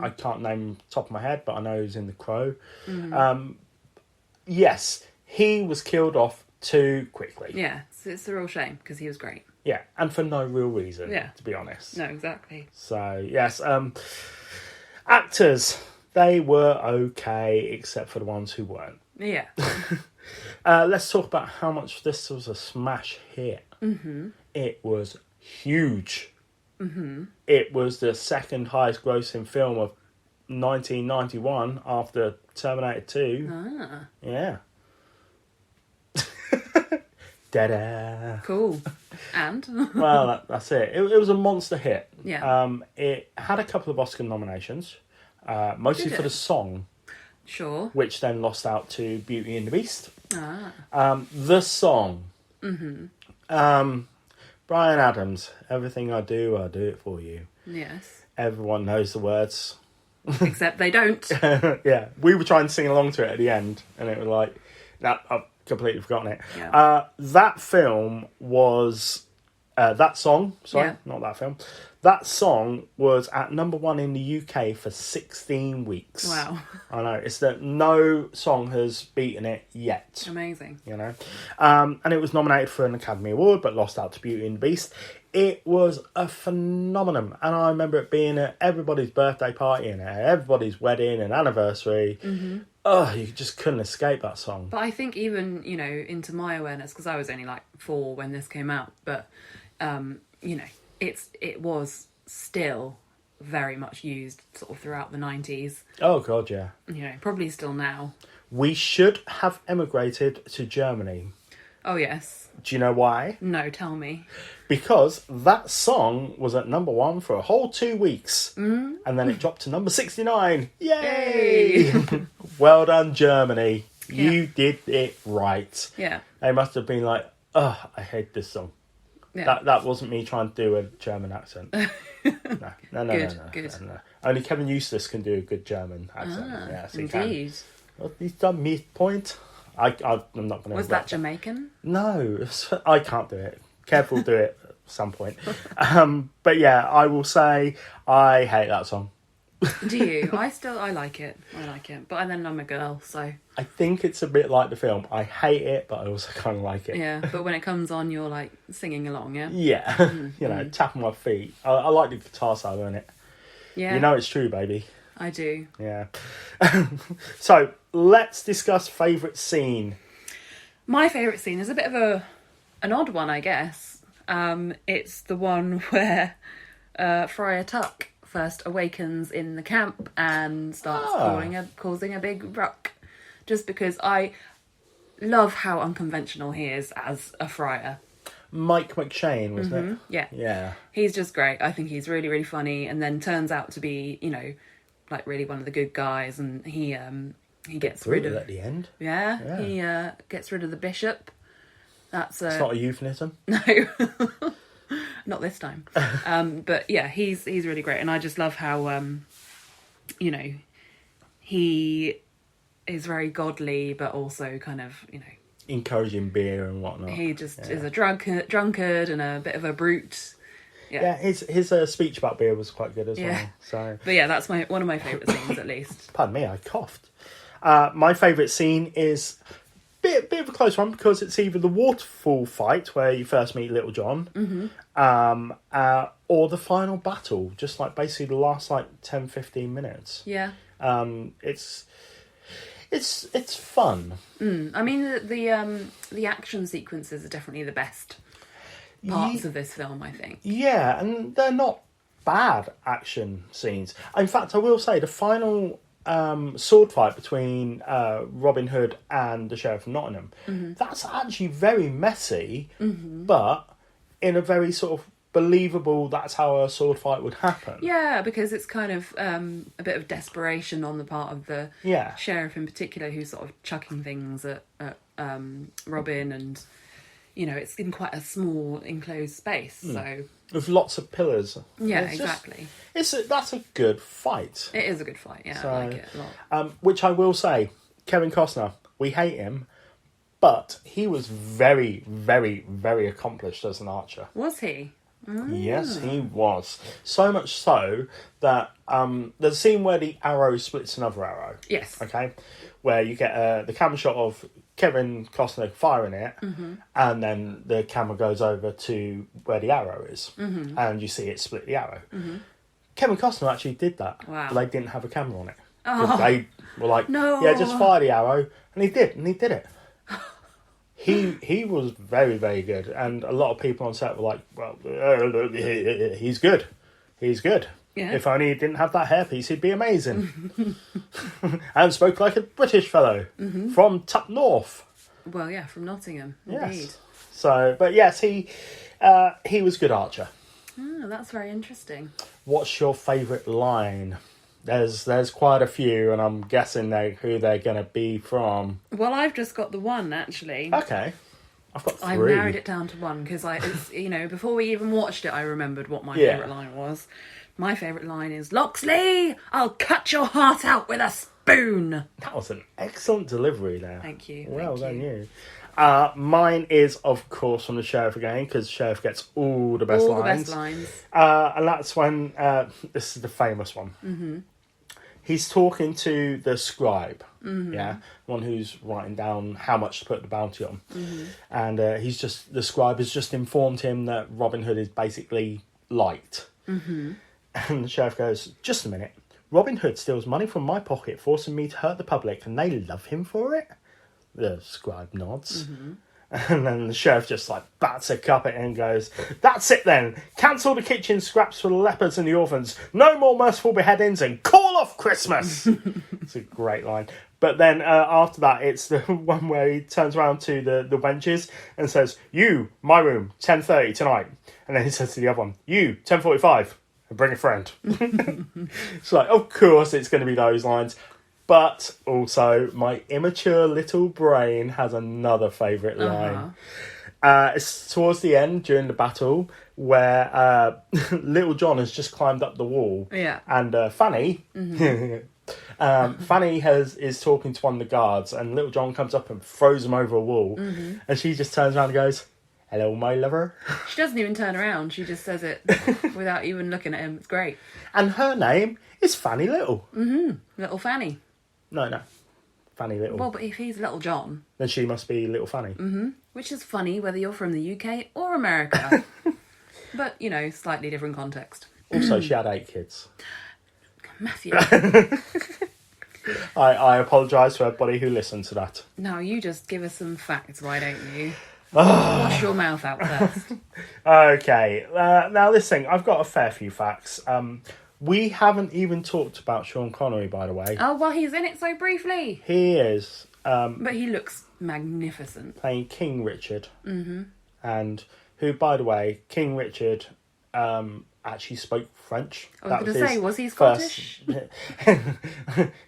I can't name top of my head, but I know he's in The Crow. Yes, he was killed off too quickly. Yeah, it's a real shame because he was great. Yeah, and for no real reason, to be honest. No, exactly. So, yes, actors, they were okay, except for the ones who weren't. Yeah. Let's talk about how much this was a smash hit. It was huge. It was the second highest grossing film of 1991 after Terminator 2. Yeah. Da-da. Cool. And? Well, that's it. It was a monster hit. Yeah. It had a couple of Oscar nominations, mostly for the song, Sure. which then lost out to Beauty and the Beast. The song. Bryan Adams, everything I do it for you. Yes. Everyone knows the words. Except they don't. Yeah, we were trying to sing along to it at the end, and it was like, no, I've completely forgotten it. Yeah. That film was, that song, not that film, that song was at #1 in the UK for 16 weeks. Wow. I know, it's that no song has beaten it yet. Amazing. You know, and it was nominated for an Academy Award, but lost out to Beauty and the Beast. It was a phenomenon, and I remember it being at everybody's birthday party and at everybody's wedding and anniversary. Oh, you just couldn't escape that song. But I think even, you know, into my awareness, because I was only like 4 when this came out, but, you know, it was still very much used sort of throughout the 90s. Oh, God, yeah. You know, probably still now. We should have emigrated to Germany. Oh, yes. Do you know why? No, tell me. Because that song was at #1 for a whole 2 weeks. And then it dropped to number 69. Yay! Well done, Germany. Yeah. You did it right. Yeah. They must have been like, oh, I hate this song. Yeah. That wasn't me trying to do a German accent. No. Good. No. Only Kevin Eustace can do a good German accent. Yes, he Indeed. can. He's done me point. I'm not going to. Was that Jamaican? No, I can't do it. Kev will do it at some point. But yeah, I will say I hate that song. Do you? I like it. But then I'm a girl, so. I think it's a bit like the film. I hate it, but I also kind of like it. Yeah, but when it comes on, you're like singing along, yeah? Yeah, you know, tapping my feet. I like the guitar solo in it. Yeah. You know it's true, baby. I do. Yeah. So, let's discuss favourite scene. My favourite scene is a bit of an odd one, I guess. It's the one where Freya Tuck first awakens in the camp and starts causing a big ruck. Just because I love how unconventional he is as a friar. Mike McShane, wasn't it? Yeah. Yeah. He's just great. I think he's really, really funny, and then turns out to be, you know, like really one of the good guys, and he gets rid of at the end. Yeah. He gets rid of the bishop. It's not a euphemism. No. Not this time. But yeah, he's really great, and I just love how you know, he is very godly, but also kind of, you know, encouraging beer and whatnot. He just is a drunkard and a bit of a brute. Yeah, his speech about beer was quite good as well. So, but yeah, that's one of my favourite scenes, at least. Pardon me, I coughed. My favourite scene is bit of a close one, because it's either the waterfall fight where you first meet Little John, or the final battle, just like basically the last like 10-15 minutes. Yeah. It's fun. I mean, the action sequences are definitely the best parts of this film, I think. Yeah, and they're not bad action scenes. In fact, I will say the final sword fight between Robin Hood and the Sheriff of Nottingham, that's actually very messy, but in a very sort of believable, that's how a sword fight would happen. Yeah, because it's kind of a bit of desperation on the part of the sheriff in particular, who's sort of chucking things at Robin, and, you know, it's in quite a small enclosed space, so... With lots of pillars. Yeah, exactly. That's a good fight. It is a good fight, yeah, I like it a lot. Which I will say, Kevin Costner, we hate him, but he was very, very, very accomplished as an archer. Was he? Yes, he was. So much so that there's a scene where the arrow splits another arrow. Yes. Okay, where you get the camera shot of Kevin Costner firing it, and then the camera goes over to where the arrow is, and you see it split the arrow. Kevin Costner actually did that. Wow. But they didn't have a camera on it. Oh. They were like, No. yeah, just fire the arrow, and he did it. He was very, very good, and a lot of people on set were like, well, he's good. He's good. Yeah. If only he didn't have that hairpiece, he'd be amazing. And spoke like a British fellow from Tup North. Well, yeah, from Nottingham, Yes. indeed. So, but yes, he was a good archer. Oh, that's very interesting. What's your favourite line? There's quite a few, and I'm guessing who they're going to be from. Well, I've just got the one, actually. Okay. I've got 3. I narrowed it down to one, because before we even watched it, I remembered what my favourite line was. My favourite line is, Loxley, I'll cut your heart out with a spoon. That was an excellent delivery there. Thank you. Well thank done, you. you. Mine is, of course, from the Sheriff again, because Sheriff gets all the best lines. All the best lines. And that's when, this is the famous one. Mm-hmm. He's talking to the scribe, yeah, one who's writing down how much to put the bounty on. Mm-hmm. And the scribe has just informed him that Robin Hood is basically liked. Mm-hmm. And the Sheriff goes, just a minute. Robin Hood steals money from my pocket, forcing me to hurt the public, and they love him for it? The scribe nods. Mm-hmm. And then the Sheriff just bats a cup at it and goes, that's it then. Cancel the kitchen scraps for the lepers and the orphans. No more merciful beheadings and call off Christmas. It's a great line. But then after that, it's the one where he turns around to the wenches and says, you, my room, 10:30 tonight. And then he says to the other one, you, 10:45. Bring a friend. It's like, of course it's going to be those lines. But also, my immature little brain has another favourite line. It's towards the end, during the battle, where Little John has just climbed up the wall. Yeah. And Fanny... Fanny is talking to one of the guards, and Little John comes up and throws him over a wall. Mm-hmm. And she just turns around and goes, hello, my lover. She doesn't even turn around. She just says it without even looking at him. It's great. And her name is Fanny Little. Mm-hmm. Little Fanny. No. Fanny Little. Well, but if he's Little John... then she must be Little Fanny. Mm-hmm. Which is funny whether you're from the UK or America. But, slightly different context. Also, she had 8 kids. Matthew. I apologise to everybody who listened to that. No, you just give us some facts, why don't you? Wash your mouth out first. Okay. Now, this thing, I've got a fair few facts. We haven't even talked about Sean Connery, by the way. Oh, well, he's in it so briefly. He is. But he looks magnificent. Playing King Richard. Mm-hmm. And who, by the way, King Richard actually spoke French. I was going to say, was he Scottish? He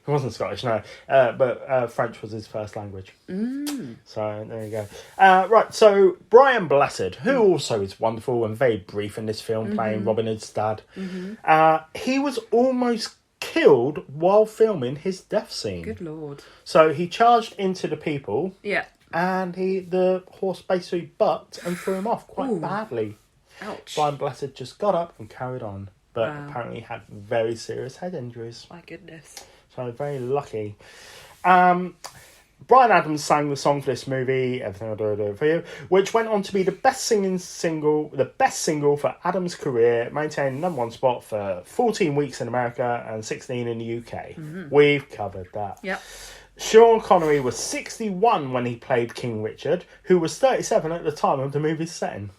wasn't Scottish, no. But French was his first language. Mm. So, there you go. Right, so Brian Blessed, who also is wonderful and very brief in this film, playing Robin Hood's dad. Mm-hmm. He was almost killed while filming his death scene. Good Lord. So, he charged into the people. Yeah. And the horse basically bucked and threw him off quite badly. Ouch. Brian Blessed just got up and carried on, but Wow. apparently had very serious head injuries. My goodness. So very lucky. Brian Adams sang the song for this movie, Everything I'll Do For You, which went on to be the best single for Adams' career, maintaining #1 spot for 14 weeks in America and 16 in the UK. Mm-hmm. We've covered that. Yep. Sean Connery was 61 when he played King Richard, who was 37 at the time of the movie's setting.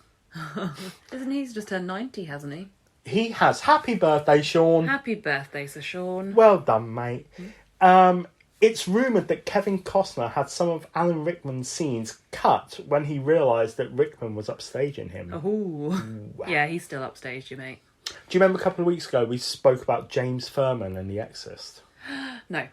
Isn't he? He's just turned 90, hasn't he? He has. Happy birthday, Sean. Happy birthday, Sir Sean. Well done, mate. It's rumoured that Kevin Costner had some of Alan Rickman's scenes cut when he realised that Rickman was upstaging him. Oh. Wow. Yeah, he's still upstaged you, mate. Do you remember a couple of weeks ago we spoke about James Furman and The Exorcist? No.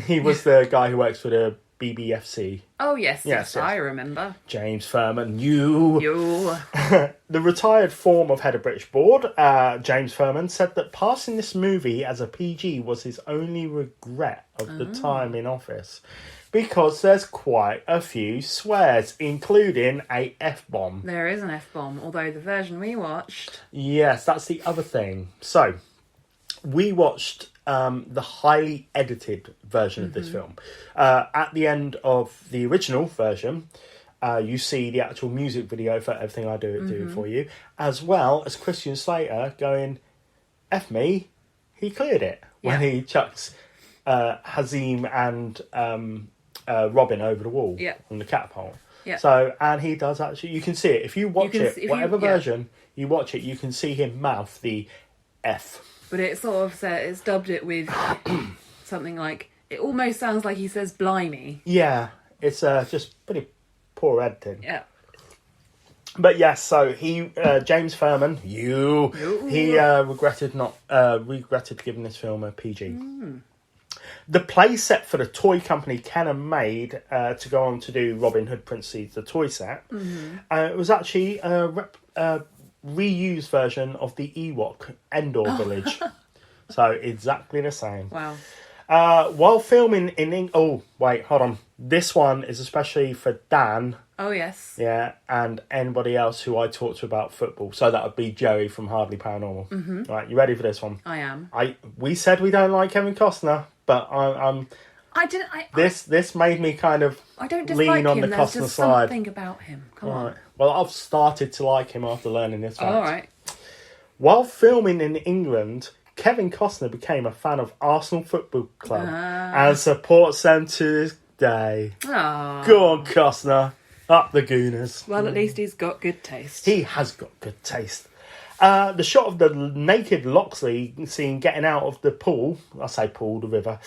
He was the guy who works for the BBFC. Oh, yes, Yes. I remember. James Furman, you. The retired former head of British Board, James Furman, said that passing this movie as a PG was his only regret of the time in office. because there's quite a few swears, including a F-bomb. There is an F-bomb, although the version we watched... Yes, that's the other thing. So, we watched the highly edited version of this film. At the end of the original version, you see the actual music video for Everything I Do For You, as well as Christian Slater going, F me, he cleared it, when he chucks Hazim and Robin over the wall on the catapult. Yeah. So, and he does actually, you can see it. If you watch whatever version you watch it, you can see him mouth the F. But it sort of it's dubbed it with something like, it almost sounds like he says blimey. Yeah, it's just pretty poor editing. Yeah. But yes, so he, James Furman, he regretted giving this film a PG. The play set for the toy company Kenner made to go on to do Robin Hood Princess, the toy set, it was actually a reused version of the Ewok Endor village. So exactly the same. Wow. While filming in oh wait, hold on. This one is especially for Dan. Oh yes. Yeah, and anybody else who I talk to about football. So that would be Joey from Hardly Paranormal. Right, you ready for this one? I am. We said we don't like Kevin Costner, but this made me kind of I don't dislike lean on him. the There's Costner just side. something about him. Come Right. on. Well, I've started to like him after learning this fact. All right. While filming in England, Kevin Costner became a fan of Arsenal Football Club and supports them to this day. Aww. Go on, Costner. Up the Gooners. Well, at least he's got good taste. He has got good taste. The shot of the naked Loxley scene getting out of the pool, I say pool, the river,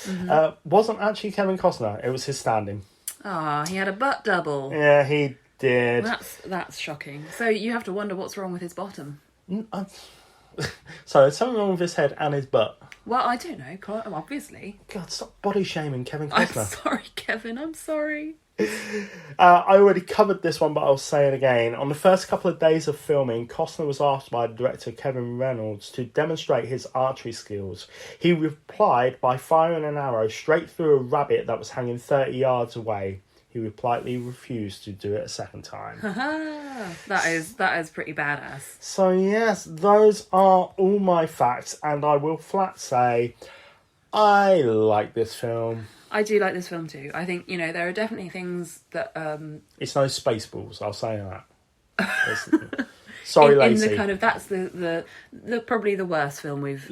wasn't actually Kevin Costner. It was his stand-in. Ah, he had a butt double. Yeah, he did. That's shocking. So you have to wonder what's wrong with his bottom. So there's something wrong with his head and his butt. Well, I don't know. Obviously. God, stop body shaming Kevin Costner. I'm sorry, Kevin. I'm sorry. I already covered this one, but I'll say it again. On the first couple of days of filming, Costner was asked by director Kevin Reynolds to demonstrate his archery skills. He replied by firing an arrow straight through a rabbit that was hanging 30 yards away. He politely refused to do it a second time. That is pretty badass. So yes, those are all my facts, and I will flat say I like this film. I do like this film too. I think, there are definitely things that... It's no Spaceballs, I'll say that. Sorry, Lacey. In the kind of, that's the probably the worst film we've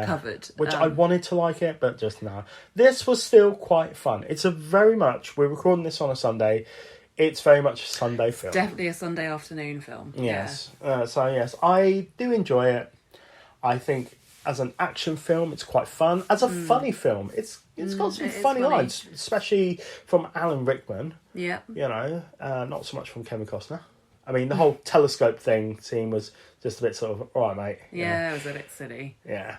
covered. Which I wanted to like it, but just no. This was still quite fun. It's we're recording this on a Sunday. It's very much a Sunday film. Definitely a Sunday afternoon film. Yes. Yeah. So yes, I do enjoy it. I think as an action film, it's quite fun. As a funny film, it's got some funny lines, especially from Alan Rickman. Yeah. Not so much from Kevin Costner. I mean, the whole telescope scene was just a bit sort of, all right, mate. Yeah, it was a bit silly. Yeah.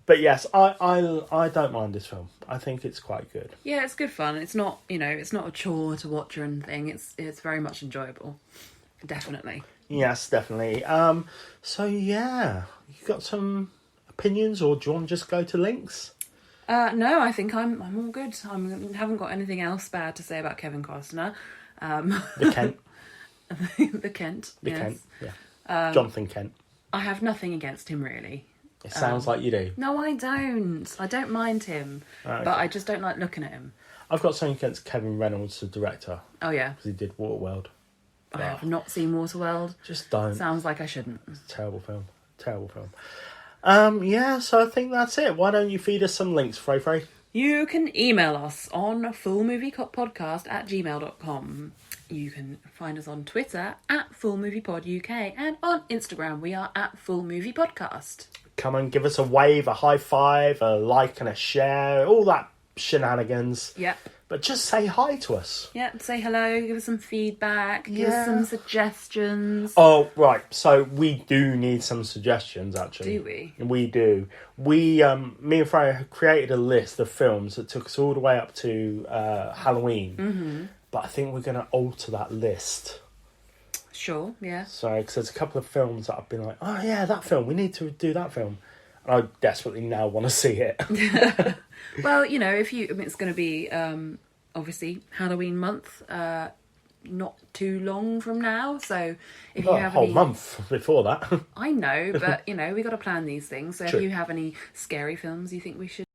But yes, I don't mind this film. I think it's quite good. Yeah, it's good fun. It's not, it's not a chore to watch or anything. It's very much enjoyable. Definitely. Yes, definitely. So yeah, you got some opinions, or do you want to just go to links? No, I think I'm all good. I haven't got anything else bad to say about Kevin Costner. The Kent. The Kent. The yes. Kent, yeah. Jonathan Kent. I have nothing against him, really. It sounds like you do. No, I don't. I don't mind him. Okay. But I just don't like looking at him. I've got something against Kevin Reynolds, the director. Oh, yeah. Because he did Waterworld. I have not seen Waterworld. Just don't. Sounds like I shouldn't. It's a terrible film. Terrible film. Yeah, so I think that's it. Why don't you feed us some links, Frey? You can email us on fullmoviepodcast@gmail.com. You can find us on Twitter @fullmoviepoduk, and on Instagram we are @fullmoviepodcast. Come and give us a wave, a high five, a like and a share, all that shenanigans. Yep. But just say hi to us. Yeah, say hello, give us some feedback, give us some suggestions. Oh, right. So we do need some suggestions, actually. Do we? We do. Me and Freya created a list of films that took us all the way up to Halloween. Mm-hmm. But I think we're going to alter that list. Sure, yeah. So, because there's a couple of films that I've been like, oh yeah, that film, we need to do that film. And I desperately now want to see it. Well, if it's going to be obviously Halloween month, not too long from now. So if you Well, a have whole any... month before that. I know, but we got to plan these things. So True. if you have any scary films you think we should